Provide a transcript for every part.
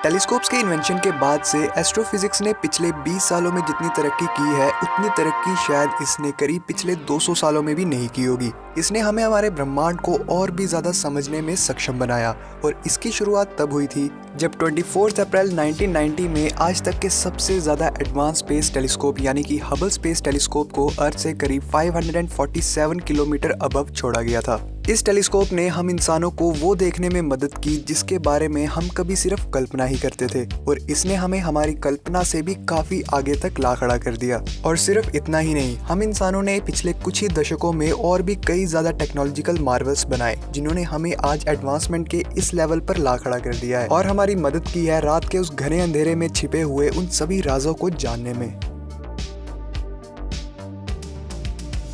Telescopes के invention के बाद से एस्ट्रोफिजिक्स ने पिछले 20 सालों में जितनी तरक्की की है उतनी तरक्की शायद इसने करीब पिछले 200 सालों में भी नहीं की होगी। इसने हमें हमारे ब्रह्मांड को और भी ज्यादा समझने में सक्षम बनाया और इसकी शुरुआत तब हुई थी जब 24 अप्रैल 1990 में आज तक के सबसे ज्यादा एडवांस स्पेस टेलीस्कोप यानी कि हबल स्पेस टेलीस्कोप को अर्थ से करीब 547 किलोमीटर अबव छोड़ा गया था। इस टेलीस्कोप ने हम इंसानों को वो देखने में मदद की जिसके बारे में हम कभी सिर्फ कल्पना ही करते थे और इसने हमें हमारी कल्पना से भी काफी आगे तक ला खड़ा कर दिया। और सिर्फ इतना ही नहीं, हम इंसानों ने पिछले कुछ ही दशकों में और भी कई ज्यादा टेक्नोलॉजिकल मार्वल्स बनाए जिन्होंने हमें आज एडवांसमेंट के इस लेवल पर ला खड़ा कर दिया है और हमारी मदद की है रात के उस घने अंधेरे में छिपे हुए उन सभी राजों को जानने में।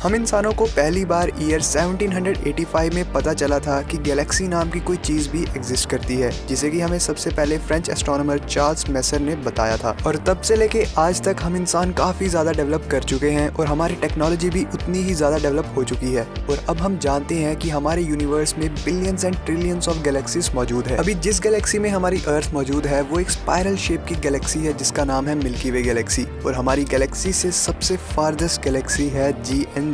हम इंसानों को पहली बार ईयर 1785 में पता चला था कि गैलेक्सी नाम की कोई चीज भी एग्जिस्ट करती है, जिसे कि हमें सबसे पहले फ्रेंच एस्ट्रोनॉमर चार्ल्स मेसर ने बताया था। और तब से लेके आज तक हम इंसान काफी ज्यादा डेवलप कर चुके हैं और हमारी टेक्नोलॉजी भी उतनी ही ज्यादा डेवलप हो चुकी है और अब हम जानते हैं कि हमारे यूनिवर्स में billions and trillions of galaxies मौजूद है। अभी जिस गैलेक्सी में हमारी अर्थ मौजूद है वो एक स्पाइरल शेप की गैलेक्सी है जिसका नाम है मिल्की वे गैलेक्सी और हमारी गैलेक्सी से सबसे फारदेस्ट गैलेक्सी है GNZ11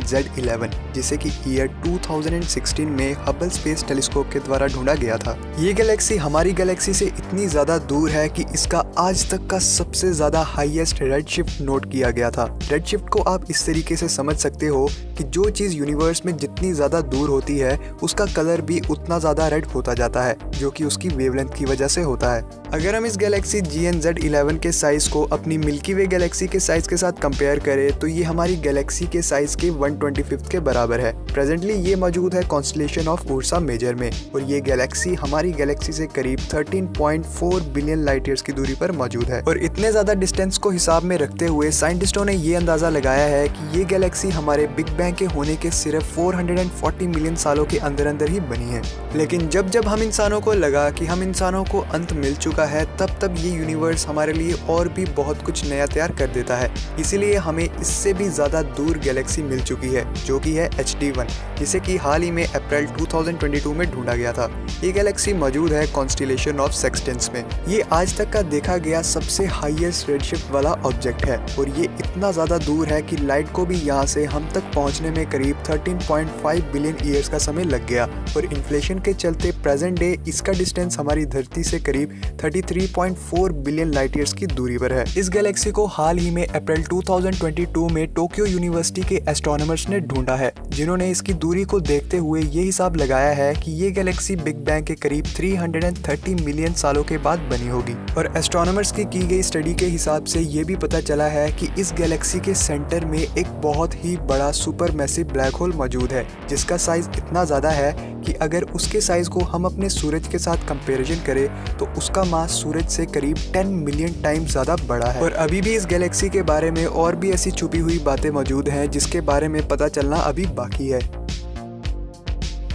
जिसे कि ईयर 2016 में हबल स्पेस टेलीस्कोप के द्वारा ढूंढा गया था। ये गैलेक्सी हमारी गैलेक्सी से इतनी ज्यादा दूर है कि इसका आज तक का सबसे ज्यादा हाईएस्ट रेडशिफ्ट नोट किया गया था। रेडशिफ्ट को आप इस तरीके से समझ सकते हो कि जो चीज यूनिवर्स में जितनी ज्यादा दूर होती है उसका कलर भी उतना ज्यादा रेड होता जाता है, जो कि उसकी वेवलेंथ की वजह से होता है। अगर हम इस गैलेक्सी GNZ11 के साइज को अपनी मिल्की वे गैलेक्सी के साइज के साथ कंपेयर करें तो ये हमारी गैलेक्सी के साइज के 1/25 के बराबर है। प्रेजेंटली ये मौजूद है कॉन्स्टलेशन ऑफ उर्सा मेजर में और ये गैलेक्सी हमारी गैलेक्सी से करीब 13.4 बिलियन लाइट ईयर्स की दूरी पर मौजूद है। और इतने ज्यादा डिस्टेंस को हिसाब में रखते हुए साइंटिस्टों ने ये अंदाजा लगाया है कि ये गैलेक्सी हमारे बिग बैंग के होने के सिर्फ 440 मिलियन सालों के अंदर अंदर ही बनी है। लेकिन जब हम इंसानों को लगा कि हम इंसानों को अंत मिल चुका है तब ये यूनिवर्स हमारे लिए और भी बहुत कुछ नया तैयार कर देता है। इसीलिए हमें इससे भी ज्यादा दूर गैलेक्सी मिल चुकी है जो कि है HD1, जिसे कि हाल ही में अप्रैल 2022 में ढूंढा गया था। ये गैलेक्सी मौजूद है कॉन्स्टलेशन ऑफ सेक्सटेंस में। ये आज तक का देखा गया सबसे हाईएस्ट रेडशिफ्ट वाला ऑब्जेक्ट है और ये इतना ज्यादा दूर है कि लाइट को भी यहाँ से हम तक पहुँचने में करीब 13.5 बिलियन ईयर्स का समय लग गया और इन्फ्लेशन के चलते प्रेजेंट डे इसका डिस्टेंस हमारी धरती से करीब 33.4 बिलियन लाइट ईयर्स की दूरी पर है। इस गैलेक्सी को हाल ही में अप्रैल 2022 में टोक्यो यूनिवर्सिटी के एस्ट्रोनॉमर्स ने ढूंढा है, जिन्होंने इसकी दूरी को देखते हुए ये हिसाब लगाया है कि ये गैलेक्सी बिग बैंग के करीब 330 मिलियन सालों के बाद बनी होगी। और एस्ट्रोनॉमर्स की गई स्टडी के हिसाब से ये भी पता चला है कि इस गैलेक्सी के सेंटर में एक बहुत ही बड़ा सुपर मैसिव ब्लैक होल मौजूद है जिसका साइज इतना ज्यादा है कि अगर उसके साइज को हम अपने सूरज के साथ कंपैरिजन करें तो उसका मास सूरज से करीब 10 मिलियन टाइम ज्यादा बड़ा है। और अभी भी इस गैलेक्सी के बारे में और भी ऐसी छुपी हुई बातें मौजूद हैं जिसके बारे में पता चलना अभी बाकी है।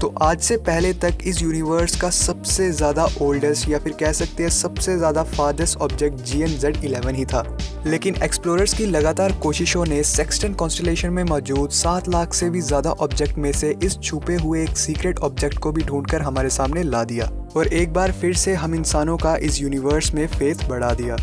तो आज से पहले तक इस यूनिवर्स का सबसे ज्यादा ओल्डेस्ट या फिर कह सकते हैं सबसे ज्यादा फारदेस्ट ऑब्जेक्ट GNZ11 ही था। लेकिन एक्सप्लोरर्स की लगातार कोशिशों ने सेक्सटेंट कॉन्स्टलेशन में मौजूद 7 लाख से भी ज्यादा ऑब्जेक्ट में से इस छुपे हुए एक सीक्रेट ऑब्जेक्ट को भी ढूंढकर हमारे सामने ला दिया और एक बार फिर से हम इंसानों का इस यूनिवर्स में फेथ बढ़ा दिया।